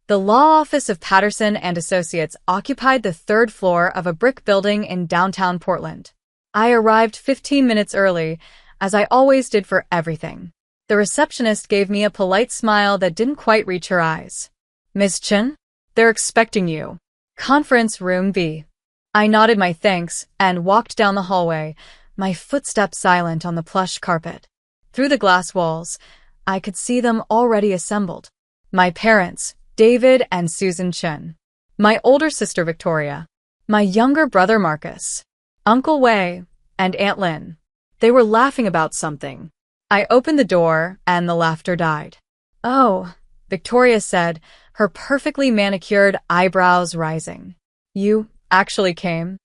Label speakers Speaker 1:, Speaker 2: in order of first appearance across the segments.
Speaker 1: The law office of Patterson Associates occupied the third floor of a brick building in downtown Portland. I arrived 15 minutes early, as I always did for everything. The receptionist gave me a polite smile that didn't quite reach her eyes. "Ms. Chen? They're expecting you. Conference room B." I nodded my thanks and walked down the hallway, my footsteps silent on the plush carpet. Through the glass walls, I could see them already assembled. My parents, David and Susan Chen. My older sister Victoria. My younger brother Marcus. Uncle Wei and Aunt Lin. They were laughing about something. I opened the door and the laughter died. "Oh," Victoria said, her perfectly manicured eyebrows rising. "You actually came?"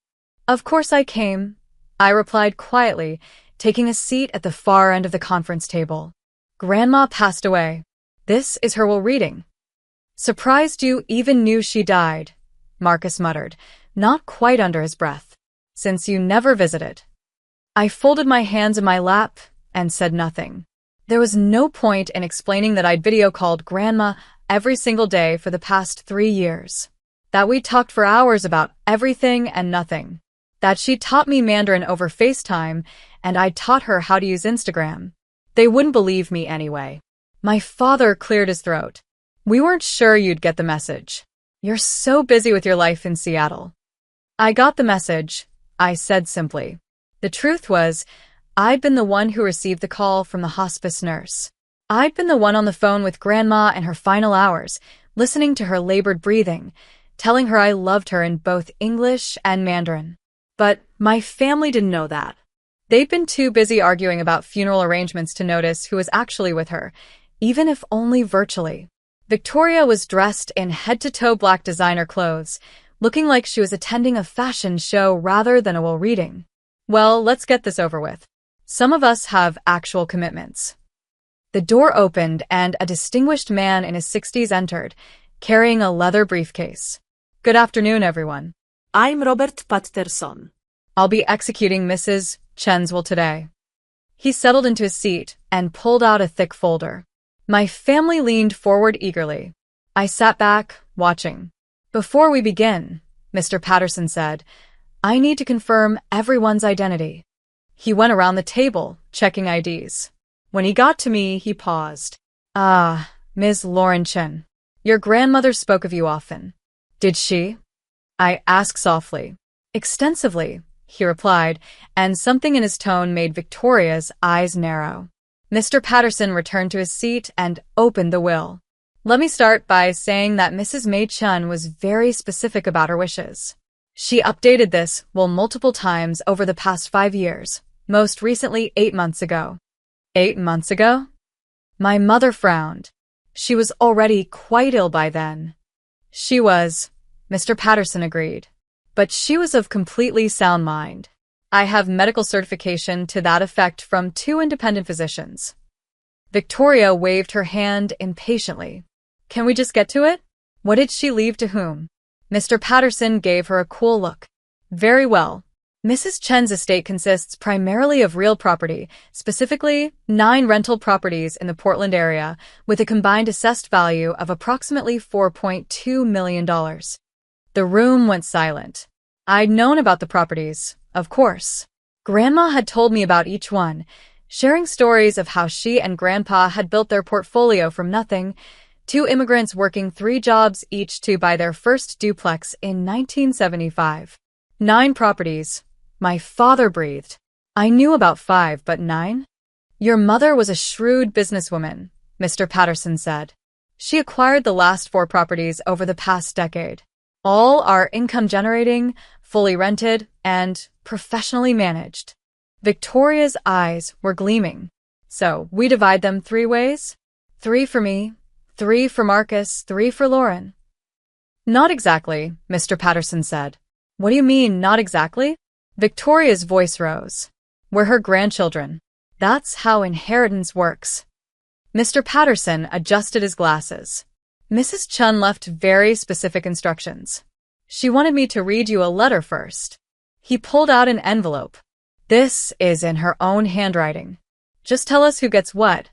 Speaker 1: "Of course I came," I replied quietly, taking a seat at the far end of the conference table. "Grandma passed away. This is her will reading." "Surprised you even knew she died," Marcus muttered, not quite under his breath. "Since you never visited." I folded my hands in my lap and said nothing. There was no point in explaining that I'd video called Grandma every single day for the past 3 years. That we talked for hours about everything and nothing. That she taught me Mandarin over FaceTime and I taught her how to use Instagram. They wouldn't believe me anyway. My father cleared his throat. "We weren't sure you'd get the message. You're so busy with your life in Seattle." "I got the message," I said simply. The truth was, I'd been the one who received the call from the hospice nurse. I'd been the one on the phone with Grandma in her final hours, listening to her labored breathing, telling her I loved her in both English and Mandarin. But my family didn't know that. They'd been too busy arguing about funeral arrangements to notice who was actually with her, even if only virtually. Victoria was dressed in head-to-toe black designer clothes, looking like she was attending a fashion show rather than a will reading. "Well, let's get this over with. Some of us have actual commitments." The door opened and a distinguished man in his 60s entered, carrying a leather briefcase. "Good afternoon, everyone.
Speaker 2: I'm Robert Patterson.
Speaker 1: I'll be executing Mrs. Chen's will today." He settled into his seat and pulled out a thick folder. My family leaned forward eagerly. I sat back, watching. "Before we begin," Mr. Patterson said, "I need to confirm everyone's identity." He went around the table, checking IDs. When he got to me, he paused. "Ah, Ms. Lauren Chen. Your grandmother spoke of you often." "Did she?" I asked softly. "Extensively," he replied, and something in his tone made Victoria's eyes narrow. Mr. Patterson returned to his seat and opened the will. "Let me start by saying that Mrs. Mei Chen was very specific about her wishes. She updated this will multiple times over the past 5 years, most recently 8 months ago." 8 months ago? My mother frowned. She was already quite ill by then. "She was," Mr. Patterson agreed. "But she was of completely sound mind. I have medical certification to that effect from 2 independent physicians." Victoria waved her hand impatiently. "Can we just get to it? What did she leave to whom?" Mr. Patterson gave her a cool look. "Very well. Mrs. Chen's estate consists primarily of real property, specifically 9 rental properties in the Portland area, with a combined assessed value of approximately $4.2 million. The room went silent. I'd known about the properties, of course. Grandma had told me about each one, sharing stories of how she and Grandpa had built their portfolio from nothing, 2 immigrants working 3 jobs each to buy their first duplex in 1975. 9 properties. My father breathed. "I knew about 5, but 9? "Your mother was a shrewd businesswoman," Mr. Patterson said. "She acquired the last 4 properties over the past decade. All are income-generating, fully rented, and professionally managed." Victoria's eyes were gleaming. "So we divide them 3 ways? 3 for me, 3 for Marcus, 3 for Lauren." "Not exactly," Mr. Patterson said. "What do you mean, not exactly?" Victoria's voice rose. "We're her grandchildren. That's how inheritance works." Mr. Patterson adjusted his glasses. "Mrs. Chen left very specific instructions. She wanted me to read you a letter first." He pulled out an envelope. "This is in her own handwriting. Just tell us who gets what,"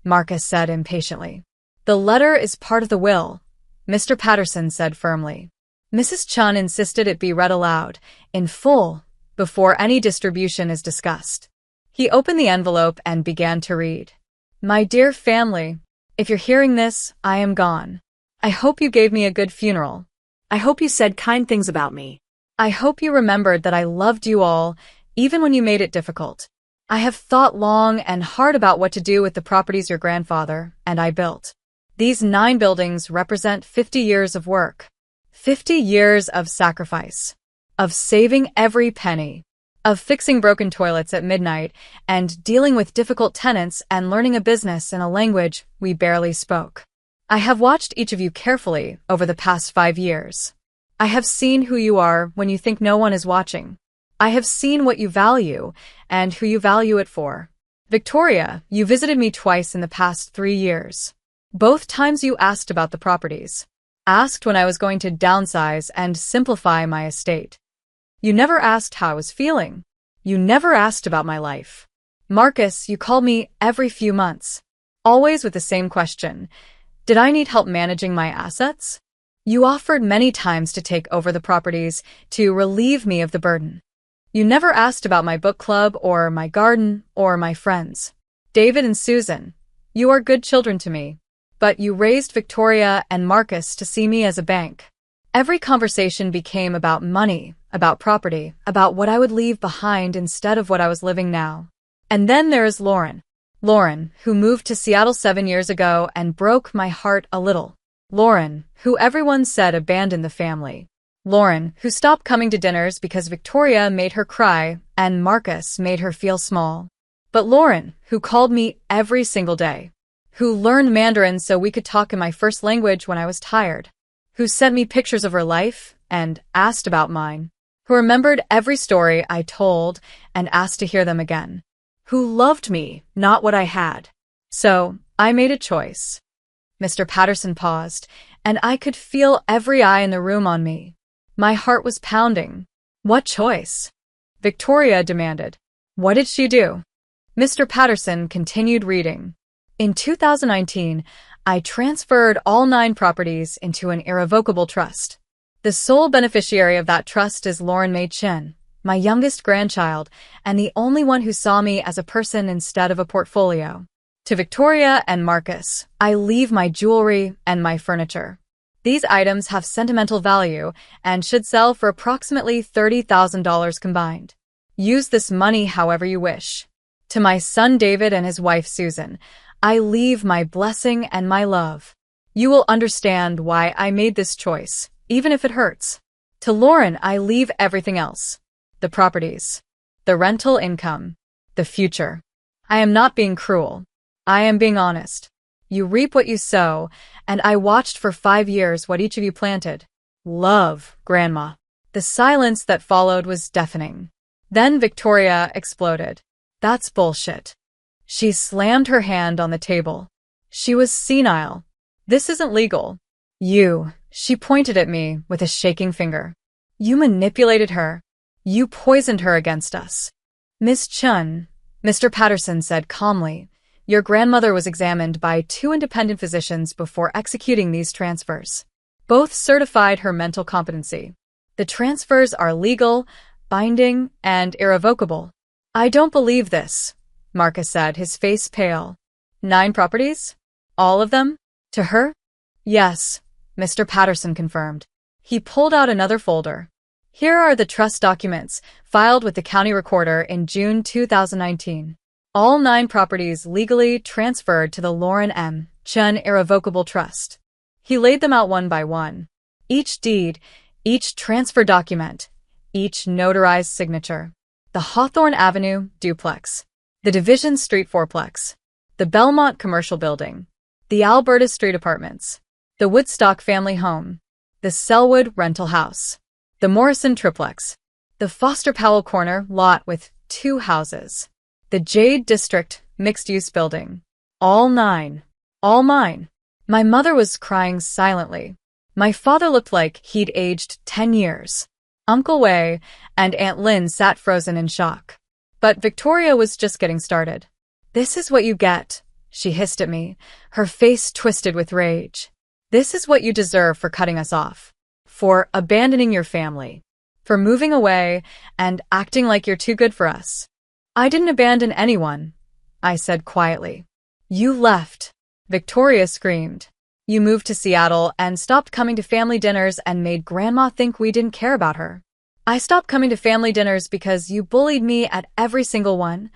Speaker 1: Marcus said impatiently. "The letter is part of the will," Mr. Patterson said firmly. Mrs. Chen insisted it be read aloud, in full, before any distribution is discussed. He opened the envelope and began to read. My dear family, if you're hearing this, I am gone. I hope you gave me a good funeral.
Speaker 2: I hope you said kind things about me.
Speaker 1: I hope you remembered that I loved you all, even when you made it difficult. I have thought long and hard about what to do with the properties your grandfather and I built. These 9 buildings represent 50 years of work. 50 years of sacrifice. Of saving every penny. Of fixing broken toilets at midnight and dealing with difficult tenants and learning a business in a language we barely spoke. I have watched each of you carefully over the past 5 years. I have seen who you are when you think no one is watching. I have seen what you value and who you value it for. Victoria, you visited me twice in the past 3 years. Both times you asked about the properties. Asked when I was going to downsize and simplify my estate. You never asked how I was feeling. You never asked about my life. Marcus, you called me every few months. Always with the same question. Did I need help managing my assets? You offered many times to take over the properties to relieve me of the burden. You never asked about my book club or my garden or my friends. David and Susan, you are good children to me. But you raised Victoria and Marcus to see me as a bank. Every conversation became about money, about property, about what I would leave behind instead of what I was living now. And then there is Lauren. Lauren, who moved to Seattle 7 years ago and broke my heart a little. Lauren, who everyone said abandoned the family. Lauren, who stopped coming to dinners because Victoria made her cry and Marcus made her feel small. But Lauren, who called me every single day. Who learned Mandarin so we could talk in my first language when I was tired. Who sent me pictures of her life and asked about mine. Who remembered every story I told and asked to hear them again. Who loved me, not what I had. So, I made a choice. Mr. Patterson paused, and I could feel every eye in the room on me. My heart was pounding. What choice? Victoria demanded. What did she do? Mr. Patterson continued reading. In 2019, I transferred all 9 properties into an irrevocable trust. The sole beneficiary of that trust is Lauren May Chen, my youngest grandchild, and the only one who saw me as a person instead of a portfolio. To Victoria and Marcus, I leave my jewelry and my furniture. These items have sentimental value and should sell for approximately $30,000 combined. Use this money however you wish. To my son David and his wife Susan, I leave my blessing and my love. You will understand why I made this choice, even if it hurts. To Lauren, I leave everything else. The properties. The rental income. The future. I am not being cruel. I am being honest. You reap what you sow, and I watched for 5 years what each of you planted. Love, Grandma. The silence that followed was deafening. Then Victoria exploded. That's bullshit. She slammed her hand on the table. She was senile. This isn't legal. She pointed at me with a shaking finger. You manipulated her. You poisoned her against us. Miss Chen, Mr. Patterson said calmly, your grandmother was examined by 2 independent physicians before executing these transfers. Both certified her mental competency. The transfers are legal, binding, and irrevocable. I don't believe this, Marcus said, his face pale. 9 properties? All of them? To her? Yes, Mr. Patterson confirmed. He pulled out another folder. Here are the trust documents, filed with the county recorder in June 2019. All 9 properties legally transferred to the Lauren M. Chen Irrevocable Trust. He laid them out one by one. Each deed, each transfer document, each notarized signature. The Hawthorne Avenue duplex. The Division Street fourplex, the Belmont Commercial Building, the Alberta Street Apartments, the Woodstock Family Home, the Selwood Rental House, the Morrison Triplex, the Foster Powell Corner lot with 2 houses, the Jade District Mixed-Use Building. All 9. All mine. My mother was crying silently. My father looked like he'd aged 10 years. Uncle Wei and Aunt Lin sat frozen in shock. But Victoria was just getting started. This is what you get, she hissed at me, her face twisted with rage. This is what you deserve for cutting us off, for abandoning your family, for moving away and acting like you're too good for us." "I didn't abandon anyone," I said quietly. "You left," Victoria screamed. "You moved to Seattle and stopped coming to family dinners and made Grandma think we didn't care about her." "I stopped coming to family dinners because you bullied me at every single one,"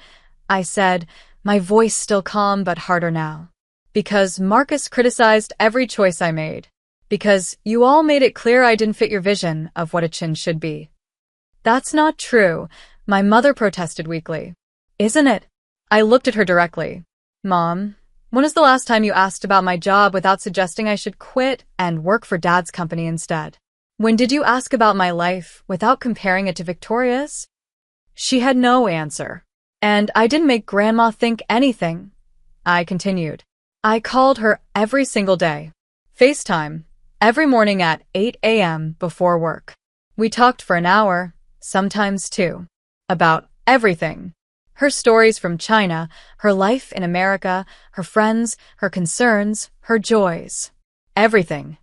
Speaker 1: I said, my voice still calm but harder now. "Because Marcus criticized every choice I made. Because you all made it clear I didn't fit your vision of what a Chen should be." "That's not true," my mother protested weakly. "Isn't it?" I looked at her directly. "Mom, when was the last time you asked about my job without suggesting I should quit and work for Dad's company instead? When did you ask about my life without comparing it to Victoria's?" She had no answer. "And I didn't make Grandma think anything," I continued. "I called her every single day. FaceTime, every morning at 8 a.m. before work. We talked for an hour, sometimes two, about everything. Her stories from China, her life in America, her friends, her concerns, her joys. Everything."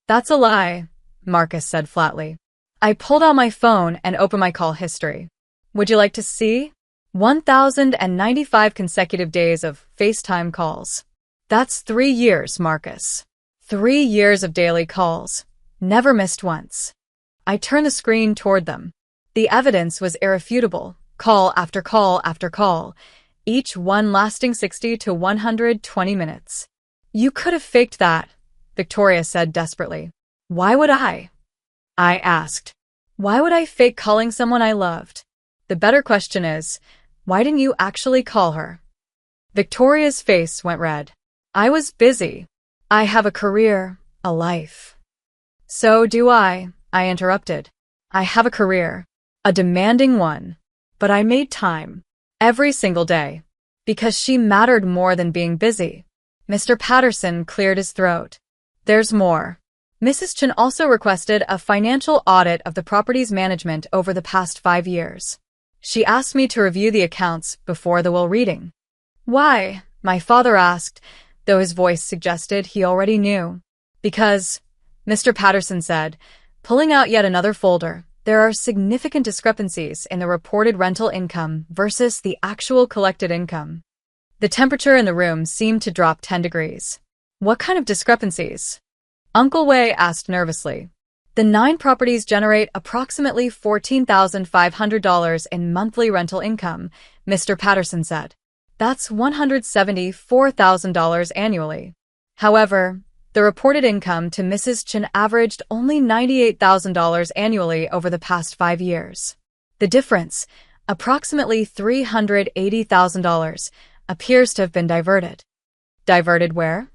Speaker 1: "That's a lie," Marcus said flatly. I pulled out my phone and opened my call history. "Would you like to see?" 1,095 consecutive days of FaceTime calls. That's 3 years, Marcus. 3 years of daily calls. Never missed once. I turned the screen toward them. The evidence was irrefutable. Call after call after call, each one lasting 60 to 120 minutes. "You could have faked that," Victoria said desperately. "Why would I?" I asked. "Why would I fake calling someone I loved? The better question is, why didn't you actually call her?" Victoria's face went red. "I was busy. I have a career, a life." "So do I interrupted. "I have a career, a demanding one. But I made time, every single day, because she mattered more than being busy." Mr. Patterson cleared his throat. "There's more. Mrs. Chen also requested a financial audit of the property's management over the past 5 years. She asked me to review the accounts before the will reading." "Why?" my father asked, though his voice suggested he already knew. "Because," Mr. Patterson said, pulling out yet another folder, "there are significant discrepancies in the reported rental income versus the actual collected income." The temperature in the room seemed to drop 10 degrees. "What kind of discrepancies?" Uncle Wei asked nervously. "The 9 properties generate approximately $14,500 in monthly rental income," Mr. Patterson said. "That's $174,000 annually. However, the reported income to Mrs. Chen averaged only $98,000 annually over the past 5 years. The difference, approximately $380,000, appears to have been diverted." "Diverted where?"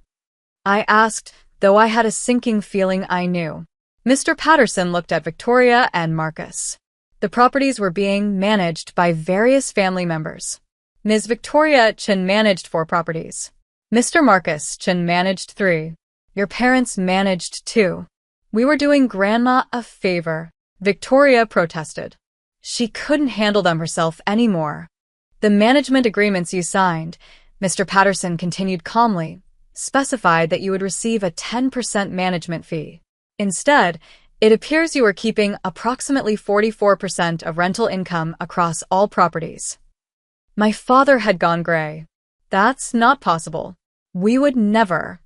Speaker 1: I asked, though I had a sinking feeling I knew. Mr. Patterson looked at Victoria and Marcus. The properties were being managed by various family members. Ms. Victoria Chen managed 4 properties. Mr. Marcus Chen managed 3. Your parents managed 2. We were doing Grandma a favor, Victoria protested. She couldn't handle them herself anymore. "The management agreements you signed," Mr. Patterson continued calmly, "specified that you would receive a 10% management fee. Instead, it appears you were keeping approximately 44% of rental income across all properties." My father had gone gray. "That's not possible. We would never."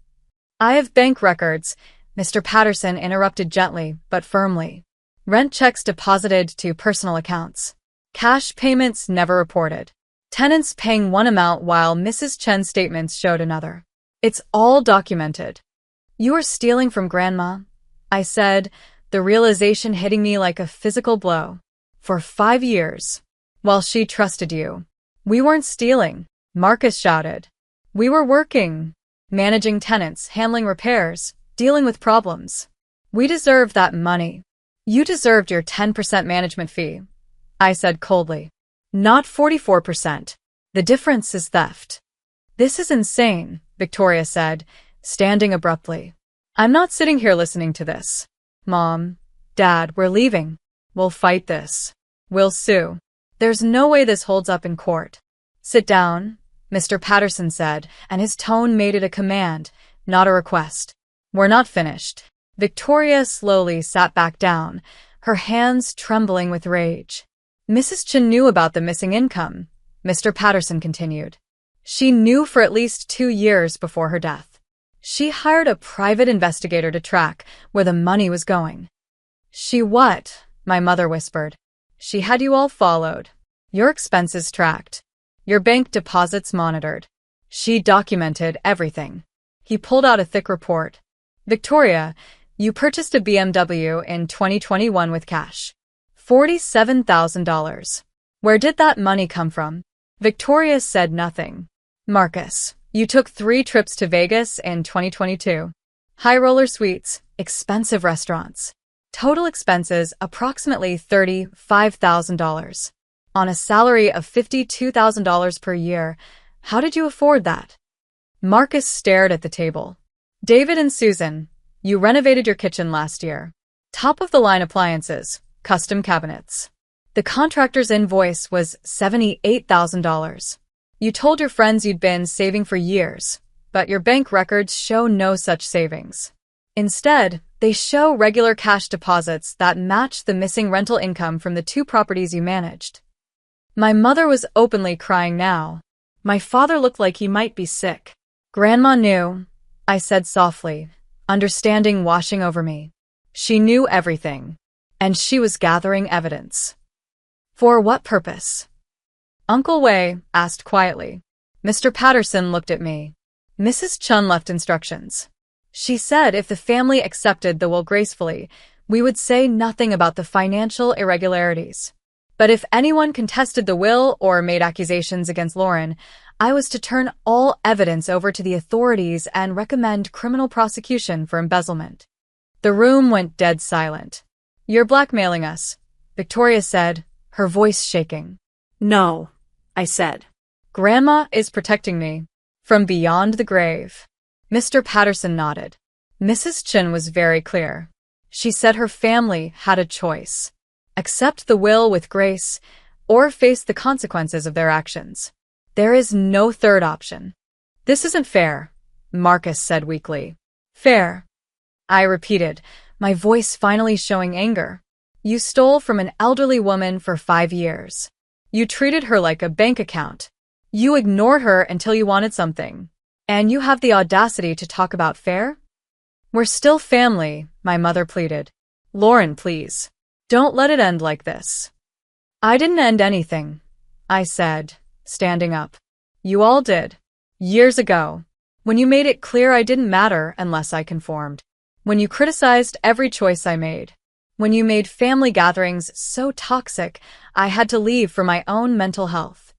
Speaker 1: "I have bank records," Mr. Patterson interrupted gently but firmly. "Rent checks deposited to personal accounts. Cash payments never reported. Tenants paying one amount while Mrs. Chen's statements showed another. It's all documented." "You are stealing from Grandma," I said, the realization hitting me like a physical blow. "For 5 years. While she trusted you." "We weren't stealing," Marcus shouted. "We were working. Managing tenants, handling repairs, dealing with problems. We deserve that money." "You deserved your 10% management fee," I said coldly. "Not 44%. The difference is theft." "This is insane," Victoria said, standing abruptly. "I'm not sitting here listening to this. Mom, Dad, we're leaving. We'll fight this. We'll sue. There's no way this holds up in court." "Sit down," Mr. Patterson said, and his tone made it a command, not a request. We're not finished. Victoria slowly sat back down, her hands trembling with rage. Mrs. Chen knew about the missing income, Mr. Patterson continued. She knew for at least 2 years before her death. She hired a private investigator to track where the money was going. She what? My mother whispered. She had you all followed. Your expenses tracked. Your bank deposits monitored. She documented everything. He pulled out a thick report. Victoria, you purchased a BMW in 2021 with cash. $47,000. Where did that money come from? Victoria said nothing. Marcus, you took 3 trips to Vegas in 2022. High roller suites, expensive restaurants. Total expenses approximately $35,000. On a salary of $52,000 per year, how did you afford that? Marcus stared at the table. David and Susan, you renovated your kitchen last year. Top-of-the-line appliances, custom cabinets. The contractor's invoice was $78,000. You told your friends you'd been saving for years, but your bank records show no such savings. Instead, they show regular cash deposits that match the missing rental income from the 2 properties you managed. My mother was openly crying now. My father looked like he might be sick. Grandma knew, I said softly, understanding washing over me. She knew everything, and she was gathering evidence. For what purpose? Uncle Wei asked quietly. Mr. Patterson looked at me. Mrs. Chen left instructions. She said if the family accepted the will gracefully, we would say nothing about the financial irregularities. But if anyone contested the will or made accusations against Lauren, I was to turn all evidence over to the authorities and recommend criminal prosecution for embezzlement. The room went dead silent. You're blackmailing us, Victoria said, her voice shaking.
Speaker 2: No, I said.
Speaker 1: Grandma is protecting me. From beyond the grave. Mr. Patterson nodded. Mrs. Chen was very clear. She said her family had a choice. Accept the will with grace, or face the consequences of their actions. There is no third option. This isn't fair, Marcus said weakly. Fair? I repeated, my voice finally showing anger. You stole from an elderly woman for 5 years. You treated her like a bank account. You ignored her until you wanted something. And you have the audacity to talk about fair? We're still family, my mother pleaded. Lauren, please. Don't let it end like this. I didn't end anything, I said, standing up. You all did. Years ago. When you made it clear I didn't matter unless I conformed. When you criticized every choice I made. When you made family gatherings so toxic, I had to leave for my own mental health.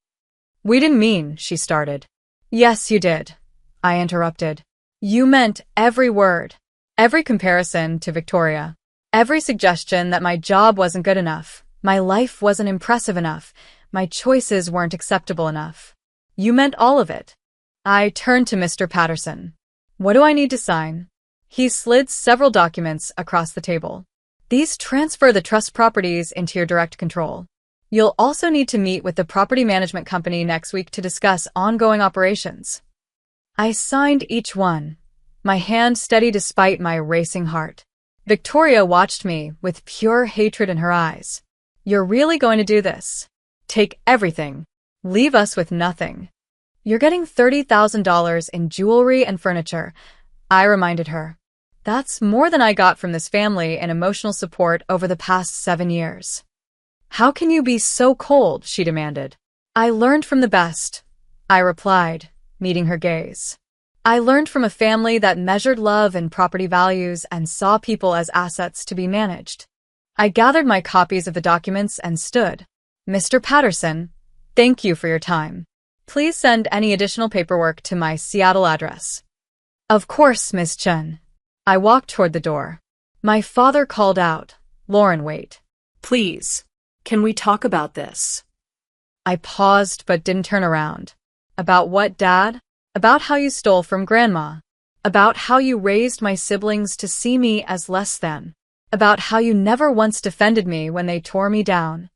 Speaker 1: We didn't mean, she started. Yes, you did, I interrupted. You meant every word, every comparison to Victoria, every suggestion that my job wasn't good enough, my life wasn't impressive enough, my choices weren't acceptable enough. You meant all of it. I turned to Mr. Patterson. What do I need to sign? He slid several documents across the table. These transfer the trust properties into your direct control. You'll also need to meet with the property management company next week to discuss ongoing operations. I signed each one, my hand steady despite my racing heart. Victoria watched me with pure hatred in her eyes. You're really going to do this? Take everything. Leave us with nothing. You're getting $30,000 in jewelry and furniture, I reminded her. That's more than I got from this family in emotional support over the past 7 years. How can you be so cold? She demanded. I learned from the best, I replied, meeting her gaze. I learned from a family that measured love and property values and saw people as assets to be managed. I gathered my copies of the documents and stood. Mr. Patterson, thank you for your time. Please send any additional paperwork to my Seattle address. Of course, Ms. Chen. I walked toward the door. My father called out, Lauren, wait.
Speaker 2: Please, can we talk about this?
Speaker 1: I paused but didn't turn around. About what, Dad? About how you stole from Grandma. About how you raised my siblings to see me as less than. About how you never once defended me when they tore me down.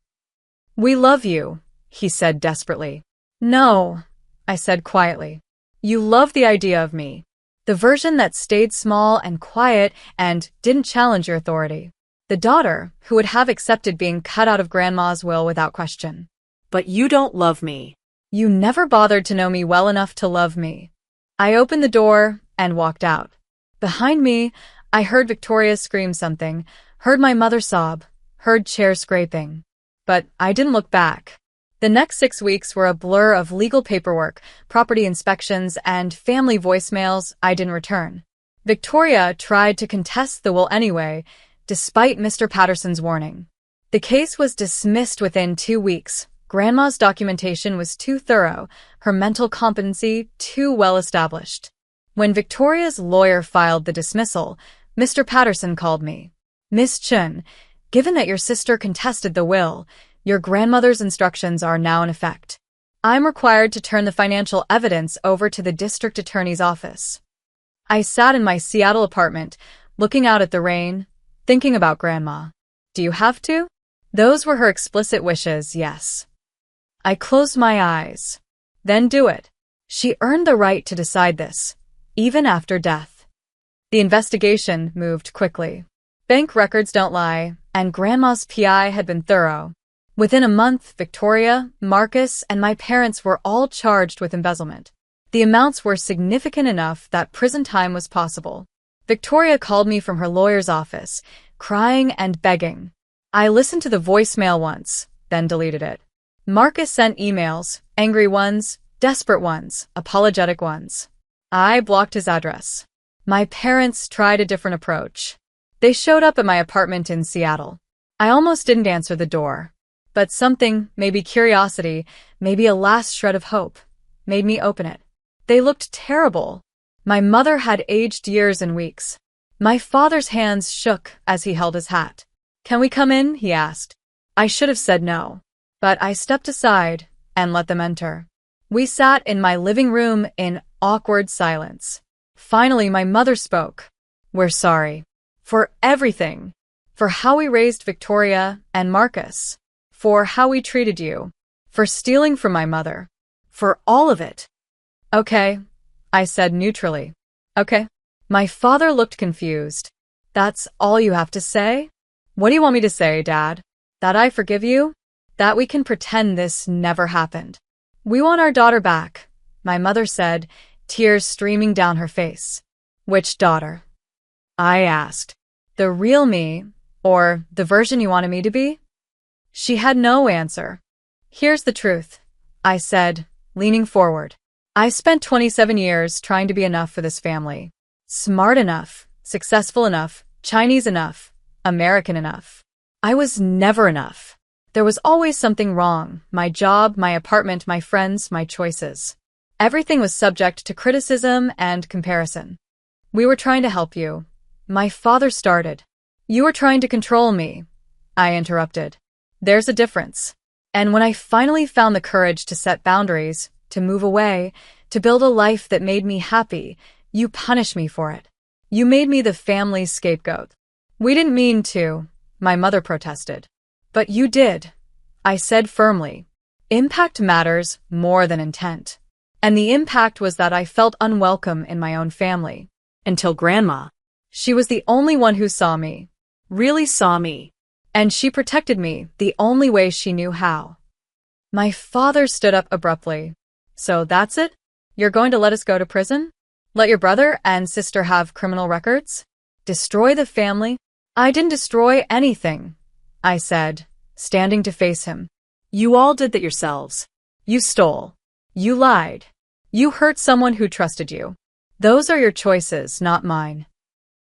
Speaker 1: We love you, he said desperately. No, I said quietly. You love the idea of me. The version that stayed small and quiet and didn't challenge your authority. The daughter who would have accepted being cut out of Grandma's will without question.
Speaker 2: But you don't love me.
Speaker 1: You never bothered to know me well enough to love me. I opened the door and walked out. Behind me, I heard Victoria scream something, heard my mother sob, heard chairs scraping. But I didn't look back. The next 6 weeks were a blur of legal paperwork, property inspections, and family voicemails I didn't return. Victoria tried to contest the will anyway, despite Mr. Patterson's warning. The case was dismissed within 2 weeks. Grandma's documentation was too thorough, her mental competency too well established. When Victoria's lawyer filed the dismissal, Mr. Patterson called me. Miss Chen, given that your sister contested the will, your grandmother's instructions are now in effect. I'm required to turn the financial evidence over to the district attorney's office. I sat in my Seattle apartment, looking out at the rain, thinking about Grandma. Do you have to? Those were her explicit wishes, yes. I closed my eyes. Then do it. She earned the right to decide this, even after death. The investigation moved quickly. Bank records don't lie, and Grandma's PI had been thorough. Within a month, Victoria, Marcus, and my parents were all charged with embezzlement. The amounts were significant enough that prison time was possible. Victoria called me from her lawyer's office, crying and begging. I listened to the voicemail once, then deleted it. Marcus sent emails, angry ones, desperate ones, apologetic ones. I blocked his address. My parents tried a different approach. They showed up at my apartment in Seattle. I almost didn't answer the door. But something, maybe curiosity, maybe a last shred of hope, made me open it. They looked terrible. My mother had aged years and weeks. My father's hands shook as he held his hat. Can we come in? He asked. I should have said no. But I stepped aside and let them enter. We sat in my living room in awkward silence. Finally, my mother spoke. We're sorry. For everything. For how we raised Victoria and Marcus. For how we treated you. For stealing from my mother. For all of it. Okay, I said neutrally. Okay. My father looked confused. That's all you have to say? What do you want me to say, Dad? That I forgive you? That we can pretend this never happened. We want our daughter back, my mother said, tears streaming down her face. Which daughter? I asked. The real me, or the version you wanted me to be? She had no answer. Here's the truth, I said, leaning forward. I spent 27 years trying to be enough for this family. Smart enough, successful enough, Chinese enough, American enough. I was never enough. There was always something wrong, my job, my apartment, my friends, my choices. Everything was subject to criticism and comparison. We were trying to help you. My father started. You were trying to control me. I interrupted. There's a difference. And when I finally found the courage to set boundaries, to move away, to build a life that made me happy, you punished me for it. You made me the family's scapegoat. We didn't mean to, my mother protested. But you did, I said firmly. Impact matters more than intent. And the impact was that I felt unwelcome in my own family.
Speaker 2: Until Grandma.
Speaker 1: She was the only one who saw me.
Speaker 2: Really saw me.
Speaker 1: And she protected me the only way she knew how. My father stood up abruptly. So that's it? You're going to let us go to prison? Let your brother and sister have criminal records? Destroy the family? I didn't destroy anything, I said, standing to face him.
Speaker 2: You all did that yourselves.
Speaker 1: You stole. You lied. You hurt someone who trusted you. Those are your choices, not mine.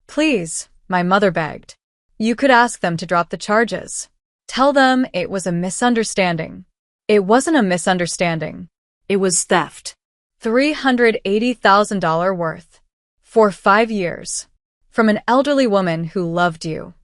Speaker 1: Please, my mother begged. You could ask them to drop the charges. Tell them it was a misunderstanding. It wasn't a misunderstanding.
Speaker 2: It was theft.
Speaker 1: $380,000 worth. For 5 years. From an elderly woman who loved you.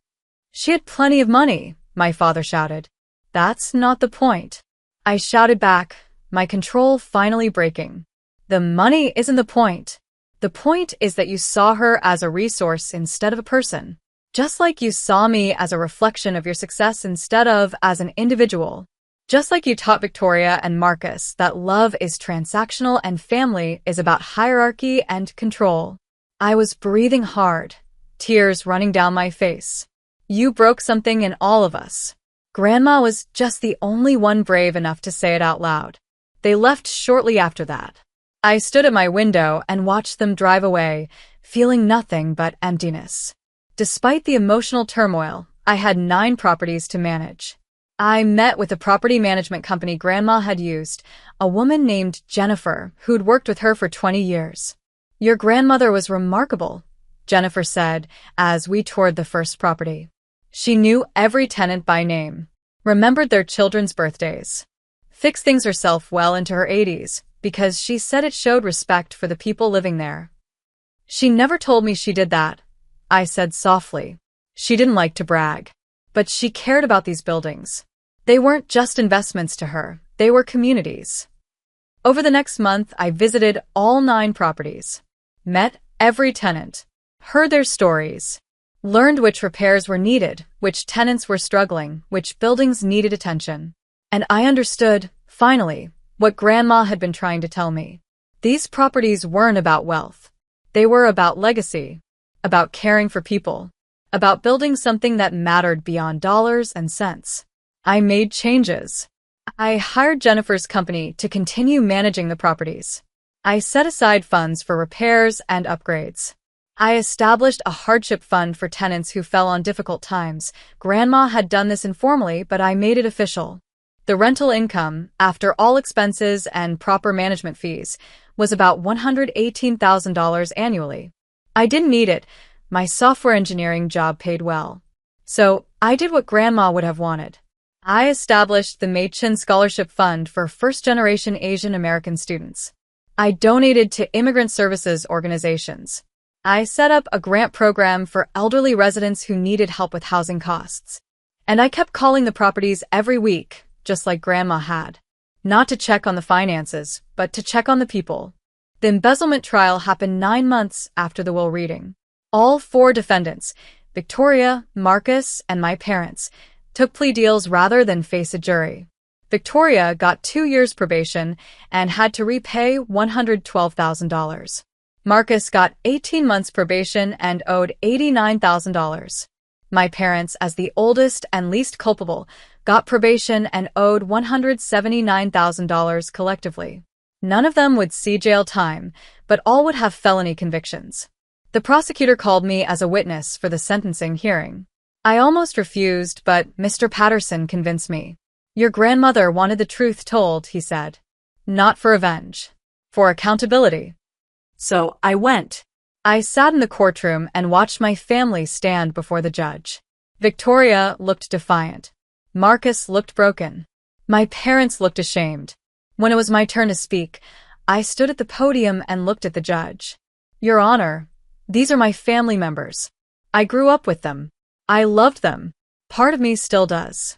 Speaker 1: She had plenty of money, my father shouted. That's not the point. I shouted back, my control finally breaking. The money isn't the point. The point is that you saw her as a resource instead of a person. Just like you saw me as a reflection of your success instead of as an individual. Just like you taught Victoria and Marcus that love is transactional and family is about hierarchy and control. I was breathing hard, tears running down my face. You broke something in all of us. Grandma was just the only one brave enough to say it out loud. They left shortly after that. I stood at my window and watched them drive away, feeling nothing but emptiness. Despite the emotional turmoil, I had 9 properties to manage. I met with the property management company Grandma had used, a woman named Jennifer, who'd worked with her for 20 years. Your grandmother was remarkable, Jennifer said as we toured the first property. She knew every tenant by name, remembered their children's birthdays, fixed things herself well into her 80s because she said it showed respect for the people living there. She never told me she did that, I said softly. She didn't like to brag, but she cared about these buildings. They weren't just investments to her, they were communities. Over the next month, I visited all 9 properties, met every tenant, heard their stories, learned which repairs were needed, which tenants were struggling, which buildings needed attention. And I understood, finally, what Grandma had been trying to tell me. These properties weren't about wealth. They were about legacy, about caring for people, about building something that mattered beyond dollars and cents. I made changes. I hired Jennifer's company to continue managing the properties. I set aside funds for repairs and upgrades. I established a hardship fund for tenants who fell on difficult times. Grandma had done this informally, but I made it official. The rental income, after all expenses and proper management fees, was about $118,000 annually. I didn't need it. My software engineering job paid well. So I did what Grandma would have wanted. I established the Machen Scholarship Fund for first-generation Asian American students. I donated to immigrant services organizations. I set up a grant program for elderly residents who needed help with housing costs. And I kept calling the properties every week, just like Grandma had. Not to check on the finances, but to check on the people. The embezzlement trial happened 9 months after the will reading. All 4 defendants, Victoria, Marcus, and my parents, took plea deals rather than face a jury. Victoria got 2 years probation and had to repay $112,000. Marcus got 18 months probation and owed $89,000. My parents, as the oldest and least culpable, got probation and owed $179,000 collectively. None of them would see jail time, but all would have felony convictions. The prosecutor called me as a witness for the sentencing hearing. I almost refused, but Mr. Patterson convinced me. Your grandmother wanted the truth told, he said. Not for revenge. For accountability.
Speaker 2: So I went.
Speaker 1: I sat in the courtroom and watched my family stand before the judge. Victoria looked defiant. Marcus looked broken. My parents looked ashamed. When it was my turn to speak, I stood at the podium and looked at the judge. Your Honor, these are my family members. I grew up with them. I loved them. Part of me still does.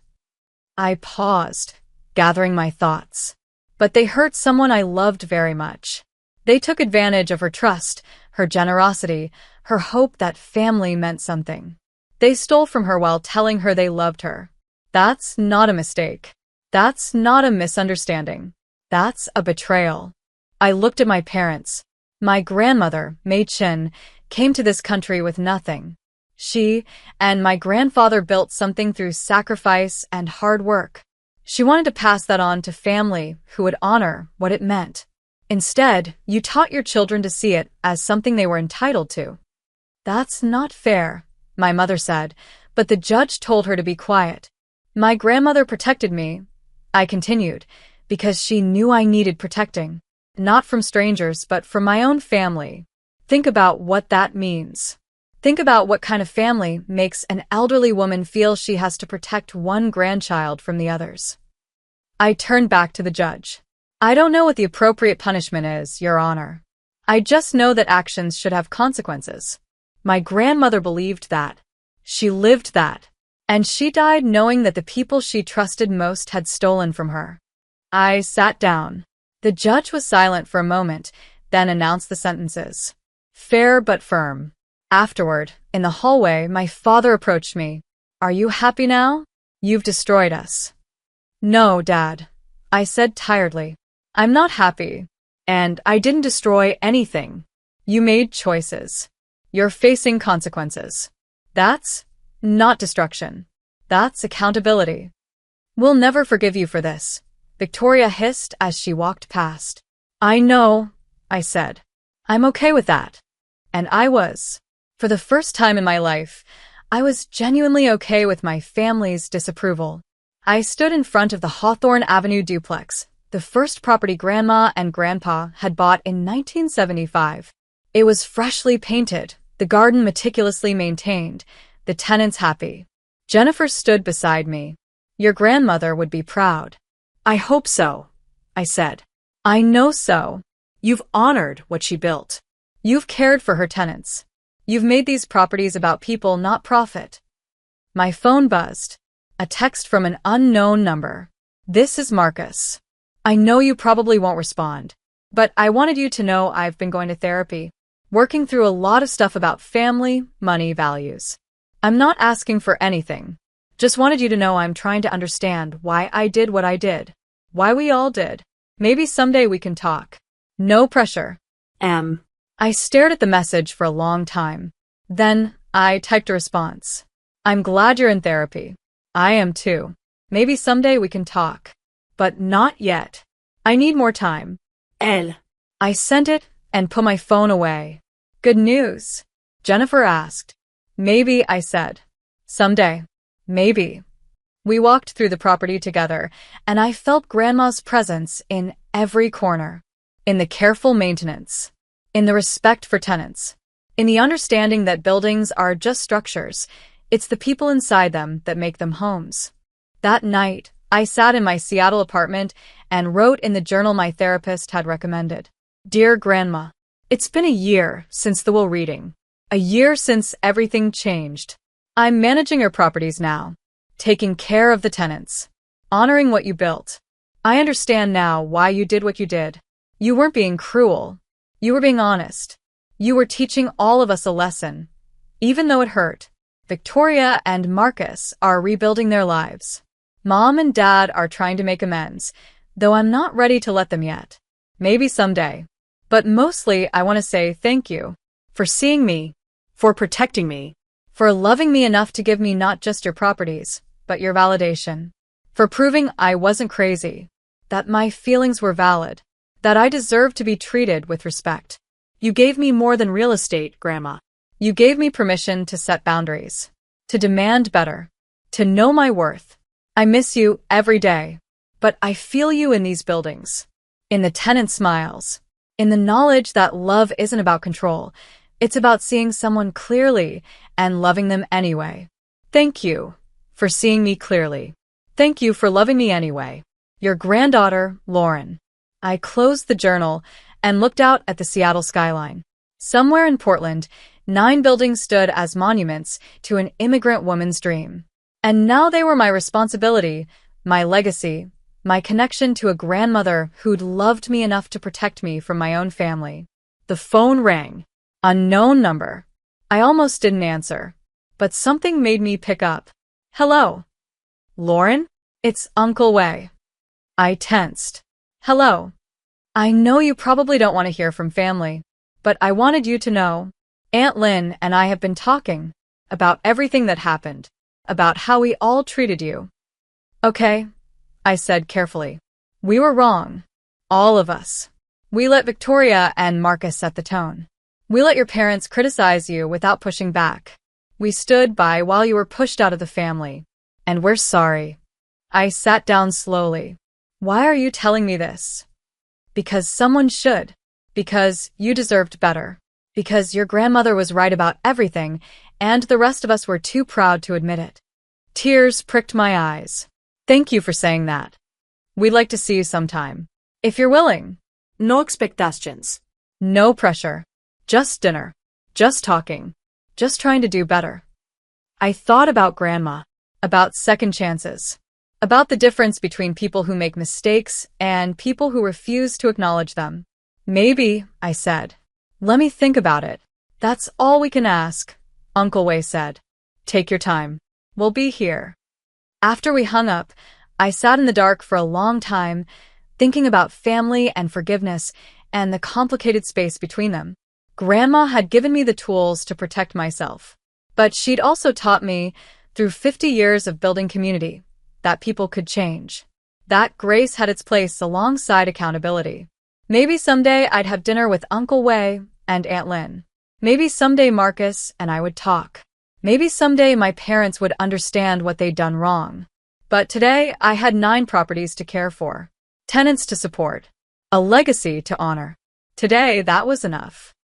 Speaker 1: I paused, gathering my thoughts. But they hurt someone I loved very much. They took advantage of her trust, her generosity, her hope that family meant something. They stole from her while telling her they loved her. That's not a mistake. That's not a misunderstanding. That's a betrayal. I looked at my parents. My grandmother, Wei Chen, came to this country with nothing. She and my grandfather built something through sacrifice and hard work. She wanted to pass that on to family who would honor what it meant. Instead, you taught your children to see it as something they were entitled to. That's not fair, my mother said, but the judge told her to be quiet. My grandmother protected me, I continued, because she knew I needed protecting. Not from strangers, but from my own family. Think about what that means. Think about what kind of family makes an elderly woman feel she has to protect one grandchild from the others. I turned back to the judge. I don't know what the appropriate punishment is, Your Honor. I just know that actions should have consequences. My grandmother believed that. She lived that. And she died knowing that the people she trusted most had stolen from her. I sat down. The judge was silent for a moment, then announced the sentences. Fair but firm. Afterward, in the hallway, my father approached me. Are you happy now? You've destroyed us. No, Dad, I said tiredly. I'm not happy. And I didn't destroy anything. You made choices. You're facing consequences. That's not destruction. That's accountability. We'll never forgive you for this, Victoria hissed as she walked past. I know, I said. I'm okay with that. And I was. For the first time in my life, I was genuinely okay with my family's disapproval. I stood in front of the Hawthorne Avenue duplex, the first property Grandma and Grandpa had bought in 1975. It was freshly painted, the garden meticulously maintained, the tenants happy. Jennifer stood beside me. Your grandmother would be proud.
Speaker 2: I hope so, I said.
Speaker 1: I know so.
Speaker 2: You've honored what she built.
Speaker 1: You've cared for her tenants. You've made these properties about people, not profit. My phone buzzed. A text from an unknown number. This is Marcus. I know you probably won't respond, but I wanted you to know I've been going to therapy, working through a lot of stuff about family, money, values. I'm not asking for anything. Just wanted you to know I'm trying to understand why I did what I did. Why we all did. Maybe someday we can talk. No pressure. I stared at the message for a long time. Then, I typed a response. I'm glad you're in therapy. I am too. Maybe someday we can talk. But not yet. I need more time. I sent it and put my phone away. Good news? Jennifer asked. Maybe, I said. Someday. Maybe. We walked through the property together, and I felt Grandma's presence in every corner. In the careful maintenance. In the respect for tenants. In the understanding that buildings are just structures. It's the people inside them that make them homes. That night, I sat in my Seattle apartment and wrote in the journal my therapist had recommended. Dear Grandma, it's been a year since the will reading. A year since everything changed. I'm managing your properties now. Taking care of the tenants. Honoring what you built. I understand now why you did what you did. You weren't being cruel. You were being honest. You were teaching all of us a lesson. Even though it hurt. Victoria and Marcus are rebuilding their lives. Mom and Dad are trying to make amends, though I'm not ready to let them yet. Maybe someday. But mostly I want to say thank you. For seeing me.
Speaker 2: For protecting me.
Speaker 1: For loving me enough to give me not just your properties, but your validation. For proving I wasn't crazy. That my feelings were valid. That I deserved to be treated with respect.
Speaker 2: You gave me more than real estate, Grandma.
Speaker 1: You gave me permission to set boundaries. To demand better. To know my worth. I miss you every day. But I feel you in these buildings. In the tenant smiles. In the knowledge that love isn't about control. It's about seeing someone clearly and loving them anyway. Thank you for seeing me clearly. Thank you for loving me anyway. Your granddaughter, Lauren. I closed the journal and looked out at the Seattle skyline. Somewhere in Portland, 9 buildings stood as monuments to an immigrant woman's dream. And now they were my responsibility, my legacy, my connection to a grandmother who'd loved me enough to protect me from my own family. The phone rang. Unknown number. I almost didn't answer, but something made me pick up. Hello? Lauren? It's Uncle Wei. I tensed. Hello. I know you probably don't want to hear from family, but I wanted you to know. Aunt Lin and I have been talking about everything that happened, about how we all treated you. Okay, I said carefully. We were wrong. All of us. We let Victoria and Marcus set the tone. We let your parents criticize you without pushing back. We stood by while you were pushed out of the family. And we're sorry. I sat down slowly. Why are you telling me this? Because someone should. Because you deserved better. Because your grandmother was right about everything, and the rest of us were too proud to admit it. Tears pricked my eyes. Thank you for saying that. We'd like to see you sometime. If you're willing.
Speaker 2: No expectations.
Speaker 1: No pressure. Just dinner. Just talking. Just trying to do better. I thought about Grandma. About second chances. About the difference between people who make mistakes and people who refuse to acknowledge them. Maybe, I said. Let me think about it. That's all we can ask, Uncle Wei said. Take your time. We'll be here. After we hung up, I sat in the dark for a long time, thinking about family and forgiveness and the complicated space between them. Grandma had given me the tools to protect myself. But she'd also taught me, through 50 years of building community, that people could change. That grace had its place alongside accountability. Maybe someday I'd have dinner with Uncle Wei and Aunt Lin. Maybe someday Marcus and I would talk. Maybe someday my parents would understand what they'd done wrong. But today I had 9 properties to care for, tenants to support, a legacy to honor. Today that was enough.